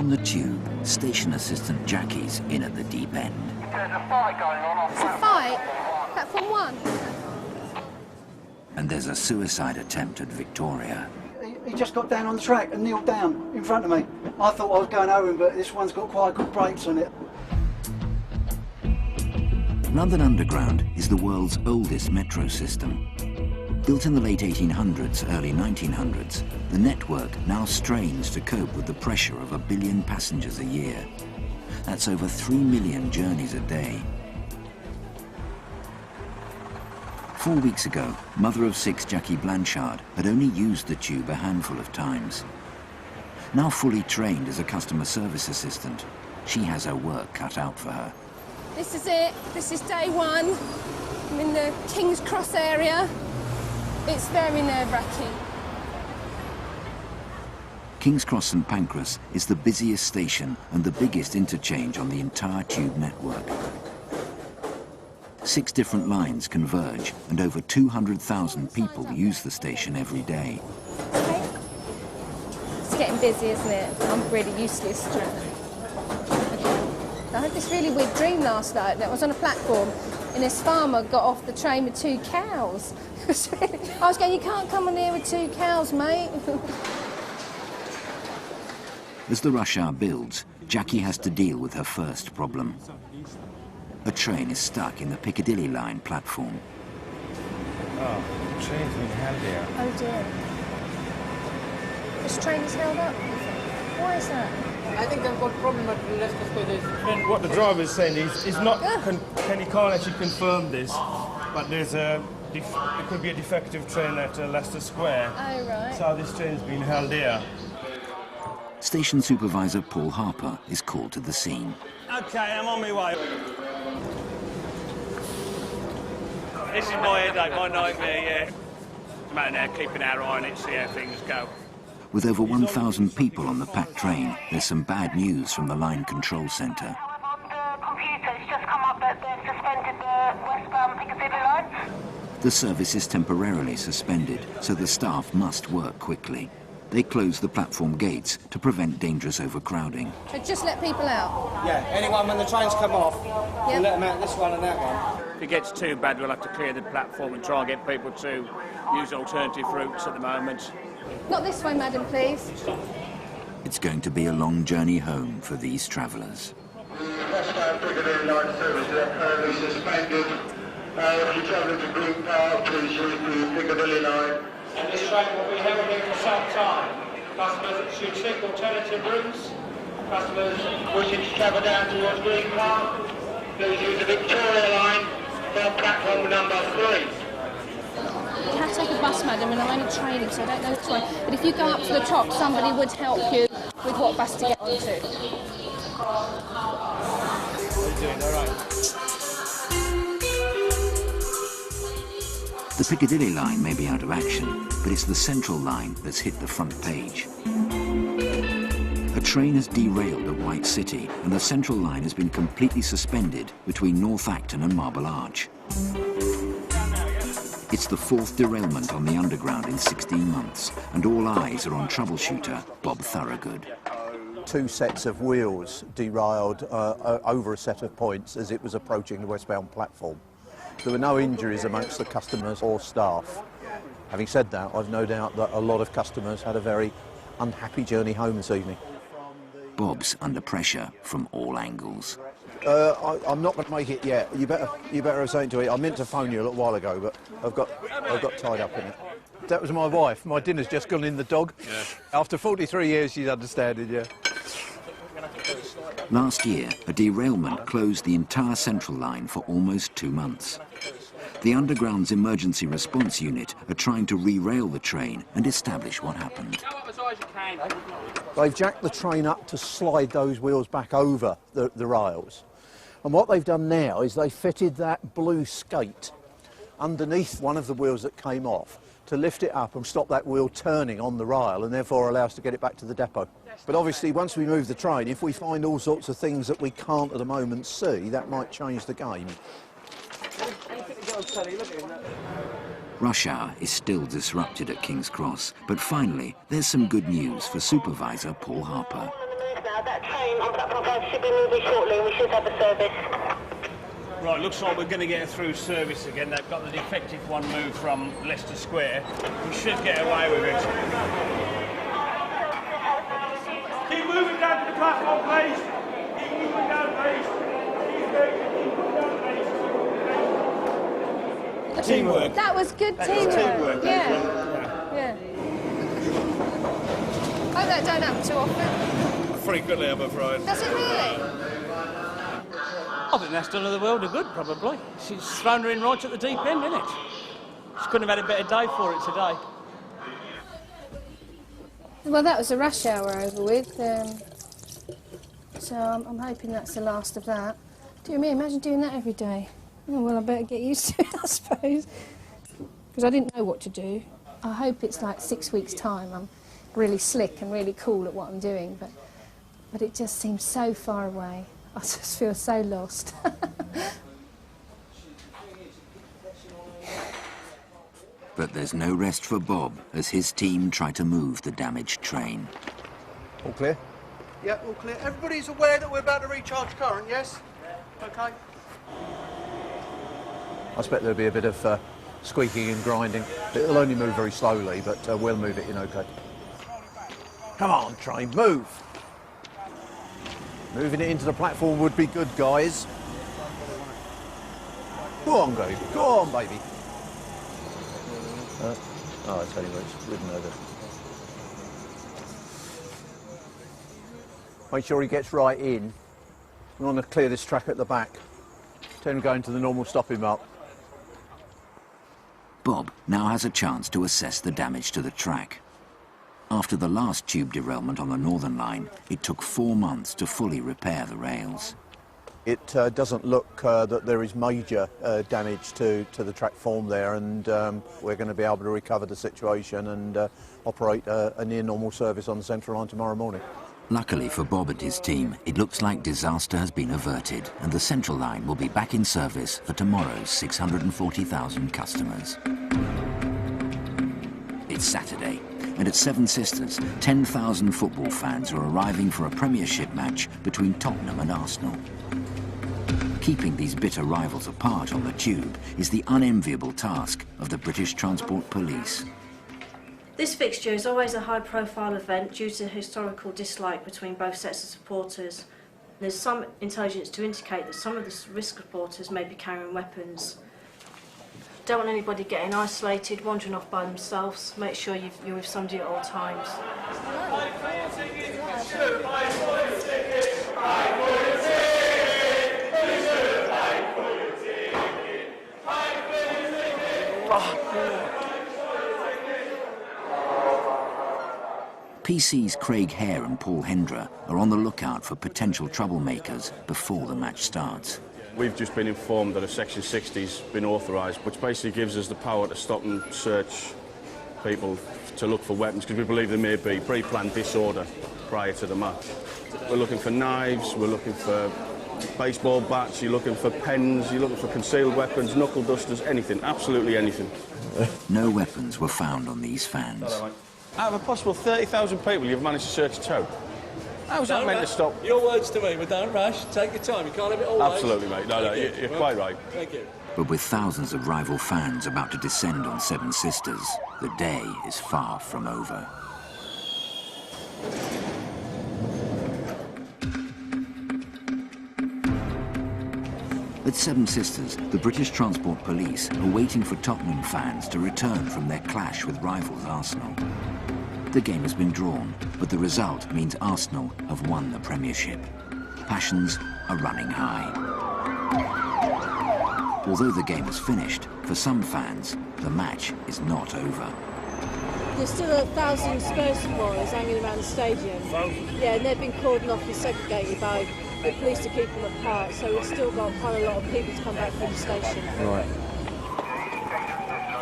On the tube, station assistant Jackie's in at the deep end. There's a fight going on. It's a fight? Platform 1? And there's a suicide attempt at Victoria. He just got down on the track and kneeled down in front of me. I thought I was going over him, but this one's got quite good brakes on it. London Underground is the world's oldest metro system. Built in the late 1800s, early 1900s, the network now strains to cope with the pressure of 1 billion passengers a year. That's over 3 million journeys a day. 4 weeks ago, mother of 6 Jackie Blanchard had only used the tube a handful of times. Now fully trained as a customer service assistant, she has her work cut out for her. This is it. This is day 1. I'm in the King's Cross area. It's very nerve-wracking. King's Cross St Pancras is the busiest station and the biggest interchange on the entire tube network. 6 different lines converge and over 200,000 people use the station every day. Okay. It's getting busy, isn't it? I'm really useless. I had this really weird dream last night. I was on a platform and this farmer got off the train with 2 cows. I was going, you can't come on here with 2 cows, mate. As the rush hour builds, Jackie has to deal with her first problem. A train is stuck in the Piccadilly line platform. Oh, the train's been held here. Oh dear. This train is held up? Why is that? I think they've got a problem at Leicester Square. What the driver is saying is, he can't actually confirm this, but there's it could be a defective train at Leicester Square. Oh, right. So this train's been held here. Station supervisor Paul Harper is called to the scene. OK, I'm on my way. This is my headache, my nightmare, yeah. I'm out there keeping our eye on it, see how things go. With over 1,000 people on the packed train, there's some bad news from the line control centre. On the computer, it's just come up that they've suspended the westbound Piccadilly line. The service is temporarily suspended, so the staff must work quickly. They close the platform gates to prevent dangerous overcrowding. So just let people out? Yeah, anyone when the trains come off, Yep. we'll let them out this one and that one. If it gets too bad, we'll have to clear the platform and try and get people to use alternative routes at the moment. Not this way, madam, please. It's going to be a long journey home for these travellers. Westbound Piccadilly line service is currently suspended. If you're travelling to Green Park, please use the Piccadilly line. And this train will be held here for some time. Customers should seek alternative routes. Customers wishing to travel down towards Green Park, please use the Victoria line from platform number 3. You have to take a bus, madam, and I'm only training, so I don't know which one. But if you go up to the top, somebody would help you with what bus to get onto. You're doing all right. The Piccadilly line may be out of action, but it's the Central line that's hit the front page. A train has derailed at White City, and the Central line has been completely suspended between North Acton and Marble Arch. It's the 4th derailment on the Underground in 16 months, and all eyes are on troubleshooter Bob Thorogood. 2 sets of wheels derailed over a set of points as it was approaching the westbound platform. There were no injuries amongst the customers or staff. Having said that, I've no doubt that a lot of customers had a very unhappy journey home this evening. Bob's under pressure from all angles. I'm not going to make it yet. You better have something to eat. I meant to phone you a little while ago, but I've got tied up in it. That was my wife. My dinner's just gone in the dog. Yeah. After 43 years, she's understanding, yeah. Last year, a derailment closed the entire Central line for almost 2 months. The Underground's emergency response unit are trying to re-rail the train and establish what happened. They've jacked the train up to slide those wheels back over the rails. And what they've done now is they fitted that blue skate underneath one of the wheels that came off to lift it up and stop that wheel turning on the rail and therefore allow us to get it back to the depot. But obviously, once we move the train, if we find all sorts of things that we can't at the moment see, that might change the game. Rush hour is still disrupted at King's Cross, but finally, there's some good news for Supervisor Paul Harper. move now. That train on platform 5 should be moving shortly and we should have a service. Right, looks like we're going to get a through service again. They've got the defective one moved from Leicester Square. We should get away with it. Keep moving down to the platform, please. Keep moving down, please. Keep moving down, please. Teamwork. That was good teamwork. Yeah. Hope that don't happen too often. Frequently, I'm afraid. Does it really? I think that's done her the world of good, probably. She's thrown her in right at the deep end, isn't it? She couldn't have had a better day for it today. Well, that was a rush hour over with, so I'm hoping that's the last of that. Dear me, imagine doing that every day. Oh, well, I better get used to it, I suppose, because I didn't know what to do. I hope it's like 6 weeks' time. I'm really slick and really cool at what I'm doing, but it just seems so far away. I just feel so lost. But there's no rest for Bob as his team try to move the damaged train. All clear? Yeah, all clear. Everybody's aware that we're about to recharge current, yes? Okay. I expect there'll be a bit of squeaking and grinding. It'll only move very slowly, but we'll move it in okay. Come on, train, move! Moving it into the platform would be good, guys. Go on, baby. Go on, baby. Oh, I tell you what, it's ridden over. Make sure he gets right in. We want to clear this track at the back. Tell him going to the normal stopping mark. Bob now has a chance to assess the damage to the track. After the last tube derailment on the Northern Line, it took 4 months to fully repair the rails. It doesn't look that there is major damage to the track form there, and we're going to be able to recover the situation and operate a near normal service on the Central Line tomorrow morning. Luckily for Bob and his team, it looks like disaster has been averted and the Central Line will be back in service for tomorrow's 640,000 customers. It's Saturday, and at Seven Sisters, 10,000 football fans are arriving for a Premiership match between Tottenham and Arsenal. Keeping these bitter rivals apart on the tube is the unenviable task of the British Transport Police. This fixture is always a high-profile event due to historical dislike between both sets of supporters. There's some intelligence to indicate that some of the risk supporters may be carrying weapons. Don't want anybody getting isolated, wandering off by themselves. Make sure you're with somebody at all times. PC's Craig Hare and Paul Hendra are on the lookout for potential troublemakers before the match starts. We've just been informed that a Section 60's been authorised, which basically gives us the power to stop and search people to look for weapons, because we believe there may be pre-planned disorder prior to the match. We're looking for knives, we're looking for baseball bats, you're looking for pens, you're looking for concealed weapons, knuckle dusters, anything, absolutely anything. No weapons were found on these fans. Out of a possible 30,000 people, you've managed to search a tow. How's that meant to stop? Your words to me, but don't rush. Take your time. You can't have it all. Absolutely, mate. No, you're quite right. Thank you. But with thousands of rival fans about to descend on Seven Sisters, the day is far from over. At Seven Sisters, the British Transport Police are waiting for Tottenham fans to return from their clash with rivals Arsenal. The game has been drawn, but the result means Arsenal have won the Premiership. Passions are running high. Although the game is finished, for some fans, the match is not over. There's still 1,000 Spurs supporters hanging around the stadium. Yeah, and they've been cordoned off and segregated by the police to keep them apart, so we've still got quite a lot of people to come back from the station. Right.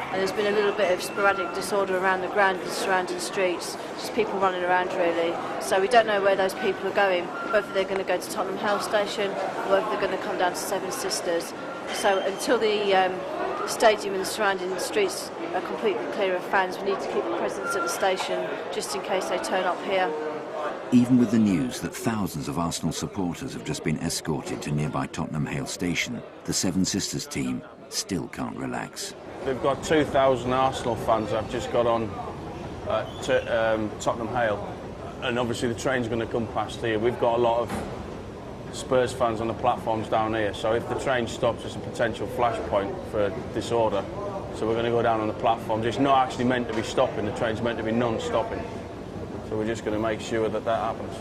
And there's been a little bit of sporadic disorder around the ground and the surrounding streets, just people running around really. So we don't know where those people are going, whether they're going to go to Tottenham Hale Station or whether they're going to come down to Seven Sisters. So until the stadium and the surrounding streets are completely clear of fans, we need to keep a presence at the station just in case they turn up here. Even with the news that thousands of Arsenal supporters have just been escorted to nearby Tottenham Hale Station, the Seven Sisters team still can't relax. They've got 2,000 Arsenal fans that have just got on to Tottenham Hale, and obviously the train's going to come past here. We've got a lot of Spurs fans on the platforms down here, so if the train stops, it's a potential flashpoint for disorder. So we're going to go down on the platforms. It's not actually meant to be stopping, the train's meant to be non-stopping. So we're just going to make sure that that happens.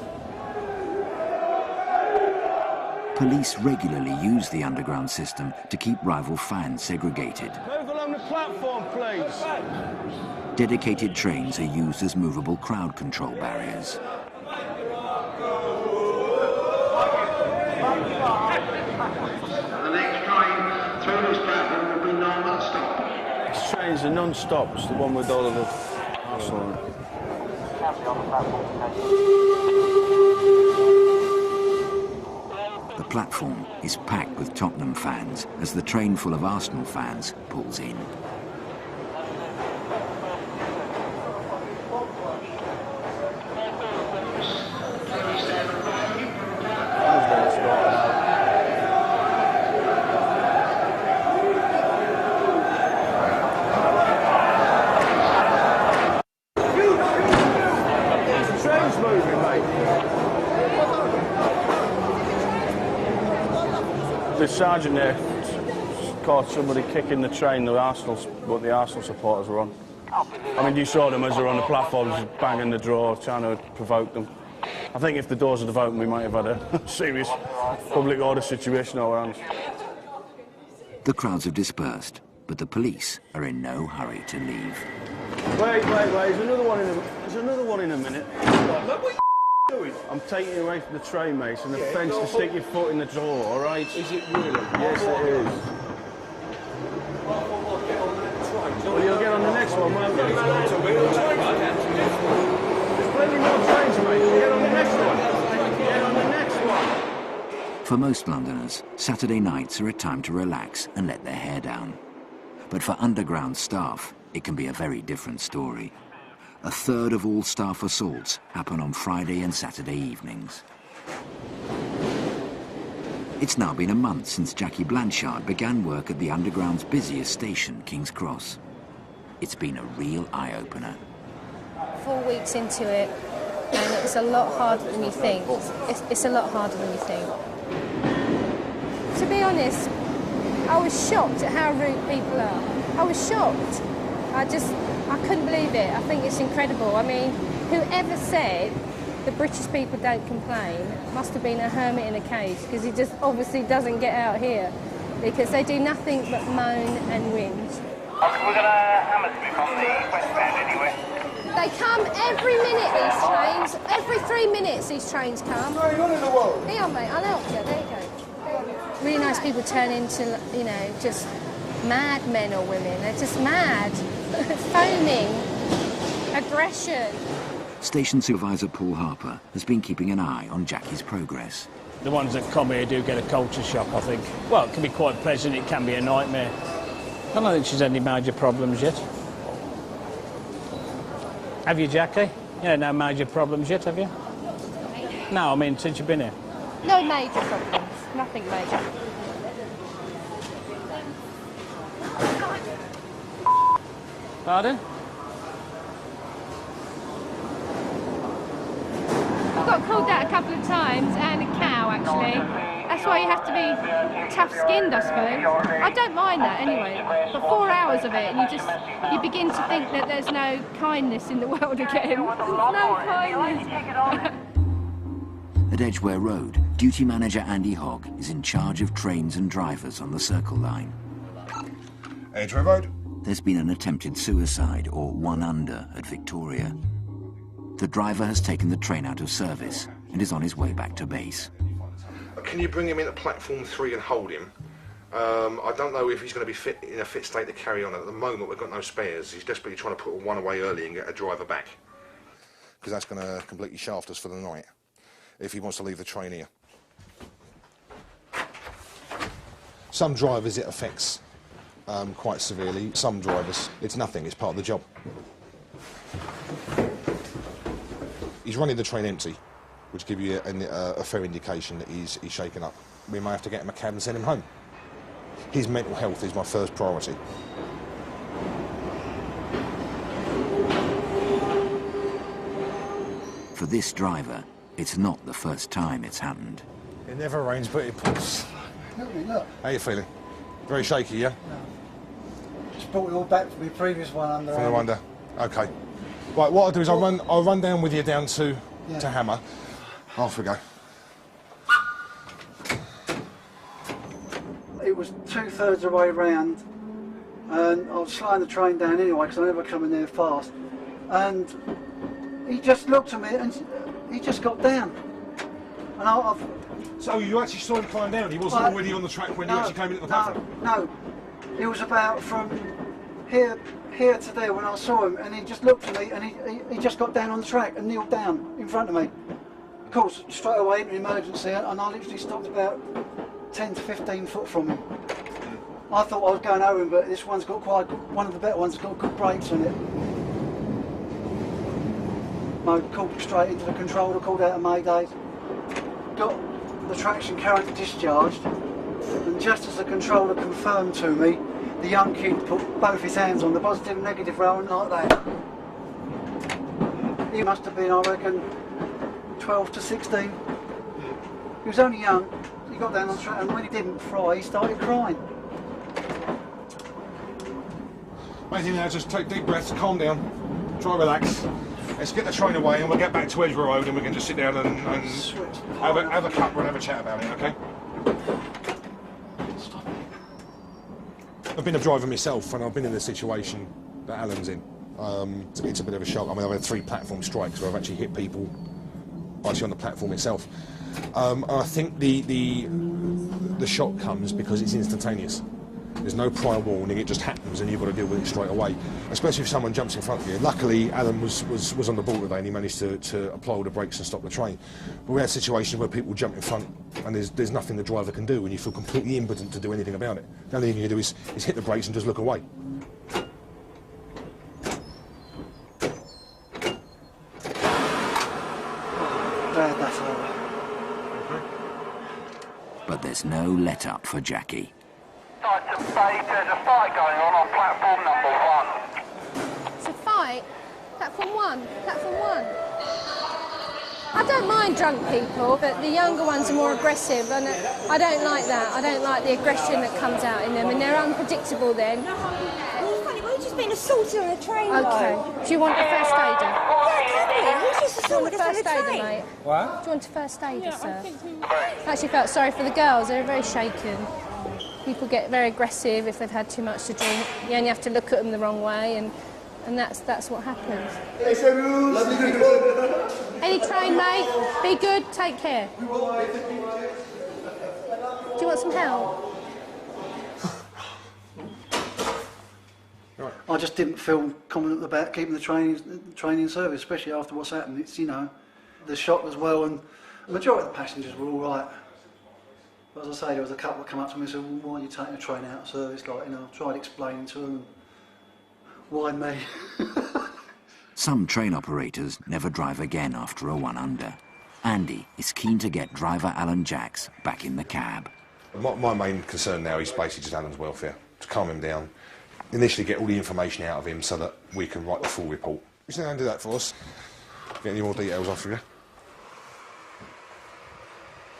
Police regularly use the underground system to keep rival fans segregated. Move along the platform, please. Dedicated trains are used as movable crowd control barriers. The next train through this platform will be non-stop. This train's a non-stop, it's the one with all of the Arsenal on it. The platform is packed with Tottenham fans as the train full of Arsenal fans pulls in. The sergeant there caught somebody kicking the train, the Arsenal supporters were on. I mean, you saw them as they were on the platforms, banging the door, trying to provoke them. I think if the doors had opened, we might have had a serious public order situation on our hands. The crowds have dispersed, but the police are in no hurry to leave. Wait, there's another one in a minute. What are you doing? I'm taking you away from the train, mate, and the fence to stick your foot in the door, all right? Is it really? Yes, it is. Well, you'll get on the next one, won't you? There's plenty more trains, mate. Get on the next one. Get on the next one. For most Londoners, Saturday nights are a time to relax and let their hair down. But for underground staff, it can be a very different story. A third of all staff assaults happen on Friday and Saturday evenings. It's now been a month since Jackie Blanchard began work at the Underground's busiest station, King's Cross. It's been a real eye-opener. 4 weeks into it, and it's a lot harder than you think. It's a lot harder than you think. To be honest, I was shocked at how rude people are. I was shocked. I couldn't believe it. I think it's incredible. I mean, whoever said the British people don't complain must have been a hermit in a cage, because he just obviously doesn't get out here, because they do nothing but moan and whinge. We're going to Hammersmith on the westbound anyway. They come every minute, these trains. Every 3 minutes these trains come. Hang on, mate, I'll help you. There you go. Really nice people turn into, you know, just mad men or women. They're just mad. Foaming. Aggression. Station Supervisor Paul Harper has been keeping an eye on Jackie's progress. The ones that come here do get a culture shock, I think. Well, it can be quite pleasant, it can be a nightmare. I don't think she's had any major problems yet. Have you, Jackie? Yeah, no major problems yet, have you? No, I mean, since you've been here. No major problems. Nothing major. Pardon? I got called that a couple of times, and a cow, actually. That's why you have to be tough-skinned, I suppose. I don't mind that, anyway. But 4 hours of it, and you begin to think that there's no kindness in the world again. There's no kindness. At Edgware Road, duty manager Andy Hogg is in charge of trains and drivers on the Circle Line. Edgware Road. There's been an attempted suicide, or one under, at Victoria. The driver has taken the train out of service and is on his way back to base. Can you bring him into platform 3 and hold him? I don't know if he's going to be in a fit state to carry on. At the moment, we've got no spares. He's desperately trying to put one away early and get a driver back, because that's going to completely shaft us for the night if he wants to leave the train here. Some drivers it affects quite severely. Some drivers, it's nothing. It's part of the job. He's running the train empty, which gives you a fair indication that he's shaken up. We may have to get him a cab and send him home. His mental health is my first priority. For this driver, it's not the first time it's happened. It never rains, but it pours. Look. How you feeling? Very shaky, yeah? Just brought it all back from my previous one under. From the wonder. Okay. Right, what I'll do is I'll run down with you down to Hammer. Off we go. It was 2/3 of the way round, and I was slowing the train down anyway because I never come in there fast. And he just looked at me and he just got down. And So you actually saw him climb down? He wasn't already on the track when you actually came into the platform? No. It was about from here to there when I saw him, and he just looked at me and he just got down on the track and kneeled down in front of me. Of course, straight away into emergency, and I literally stopped about 10 to 15 foot from him. I thought I was going over him, but this one's got quite good, one of the better ones has got good brakes on it. I called straight into the controller, called out a mayday, got the traction current discharged, and just as the controller confirmed to me, the young kid put both his hands on the positive and negative row and like that. He must have been, I reckon, 12 to 16. He was only young. He got down on the track, and when he didn't fry, he started crying. Matey, now just take deep breaths, calm down, try to relax. Let's get the train away and we'll get back to Edgware Road and we can just sit down and have a cuppa and have a chat about it, okay? I've been a driver myself and I've been in the situation that Alan's in. It's a bit of a shock. I mean, I've had 3 platform strikes where I've actually hit people actually on the platform itself. And I think the shock comes because it's instantaneous. There's no prior warning, it just happens and you've got to deal with it straight away. Especially if someone jumps in front of you. Luckily, Alan was on the ball today and he managed to apply all the brakes and stop the train. But we had situations where people jump in front and there's nothing the driver can do and you feel completely impotent to do anything about it. The only thing you can do is hit the brakes and just look away. That's over. But there's no let-up for Jackie. There's a fight going on platform number 1. It's a fight? Platform 1? Platform 1? I don't mind drunk people, but the younger ones are more aggressive, and I don't like that. I don't like the aggression that comes out in them, and they're unpredictable then. Well, funny, we've just been assaulted on a train. Okay. Do you want a first aider? Yeah, can we? Who's just assaulted us on a First aider, train? mate. What? Do you want a first aider, sir? I actually felt sorry for the girls. They were very shaken. People get very aggressive if they've had too much to drink. You only have to look at them the wrong way, and that's what happens. Any train, mate? Be good, take care. Do you want some help? I just didn't feel confident about keeping the train in service, especially after what's happened. It's, you know, the shock as well, and the majority of the passengers were all right. But as I say, there was a couple that come up to me and said, well, why are you taking the train out of service? Like, you know, I tried explaining to them, why me? Some train operators never drive again after a 1 under. Andy is keen to get driver Alan Jacks back in the cab. My main concern now is basically just Alan's welfare, to calm him down, initially get all the information out of him so that we can write the full report. Just now do that for us. Get any more details off of you.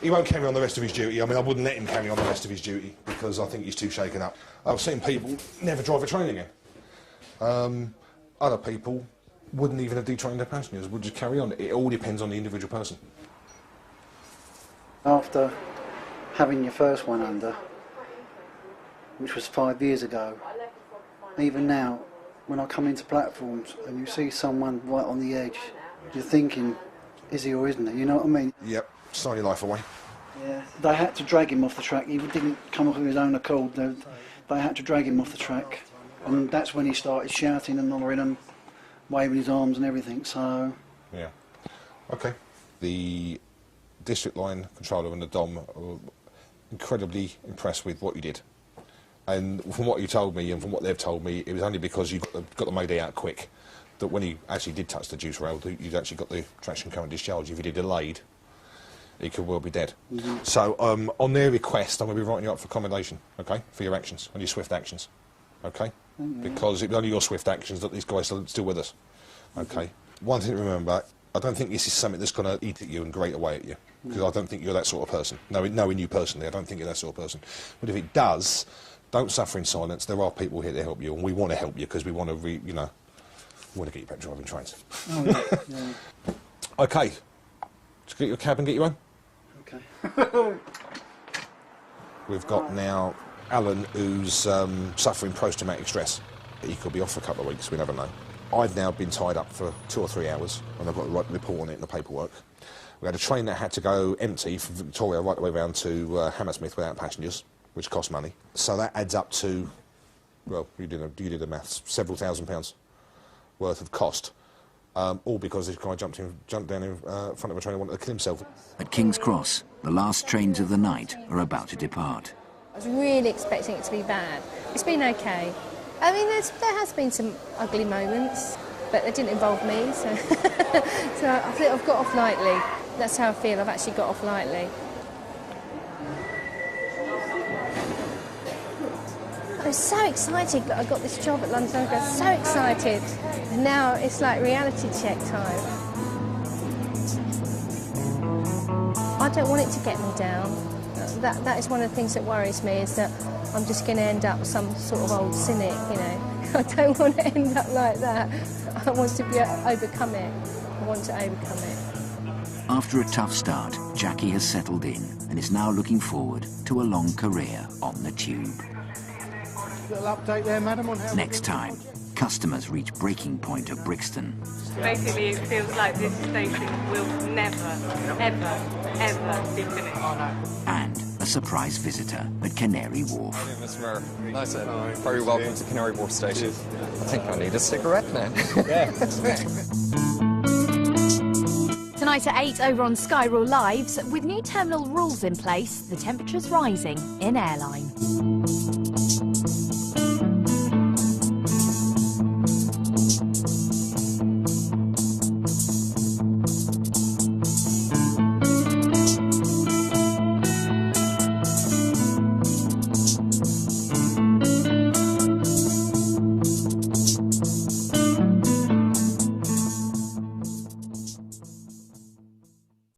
He won't carry on the rest of his duty. I mean, I wouldn't let him carry on the rest of his duty because I think he's too shaken up. I've seen people never drive a train again. Other people wouldn't even have detrained their passengers, would just carry on. It all depends on the individual person. After having your first 1 under, which was 5 years ago, even now, when I come into platforms and you see someone right on the edge, you're thinking, is he or isn't he? You know what I mean? Yep, sign your life away. Yeah, they had to drag him off the track. He didn't come off of his own accord. They had to drag him off the track. And that's when he started shouting and hollering and waving his arms and everything, so... Yeah. OK. The district line controller and the Dom are incredibly impressed with what you did. And from what you told me and from what they've told me, it was only because you got the mayday out quick. that when he actually did touch the juice rail, you'd actually got the traction current discharge. If he'd delayed, he could well be dead. So on their request, I'm going to be writing you up for commendation, okay, for your actions, on your swift actions, okay? Because it's only your swift actions that these guys are still with us, okay? One thing to remember, I don't think this is something that's going to eat at you and grate away at you, because I don't think you're that sort of person. Knowing you personally, I don't think you're that sort of person. But if it does, don't suffer in silence. There are people here to help you, and we want to help you because we want to, we want to get you back driving trains. Okay. Just get your cab and get you home. Okay. We've got now Alan, who's suffering post-traumatic stress. He could be off for a couple of weeks, we never know. I've now been tied up for 2 or 3 hours, and I've got to write the report on it and the paperwork. We had a train that had to go empty from Victoria right the way round to Hammersmith without passengers, which cost money. So that adds up to, well, you did the maths, several £1,000s worth of cost. All because this guy jumped down in front of a train and wanted to kill himself. At King's Cross, the last trains of the night are about to depart. I was really expecting it to be bad. It's been okay. I mean, there has been some ugly moments, but they didn't involve me, so so I think I've got off lightly. That's how I feel. I've actually got off lightly. I was so excited that I got this job at London Underground, so excited. And now it's like reality check time. I don't want it to get me down. That is one of the things that worries me, is that I'm just going to end up some sort of old cynic, you know. I don't want to end up like that. I want to overcome it. I want to overcome it. After a tough start, Jackie has settled in and is now looking forward to a long career on the tube. Little update there, madam, on how... Next time, customers reach breaking point at Brixton. Basically, it feels like this station will never, ever, ever be finished. And a surprise visitor at Canary Wharf. Hi, Mr. Mayor. Nice. Very welcome to Canary Wharf Station. I think I need a cigarette now. Yeah. Tonight at 8 over on Sky Rule Lives, with new terminal rules in place, the temperature's rising in airline.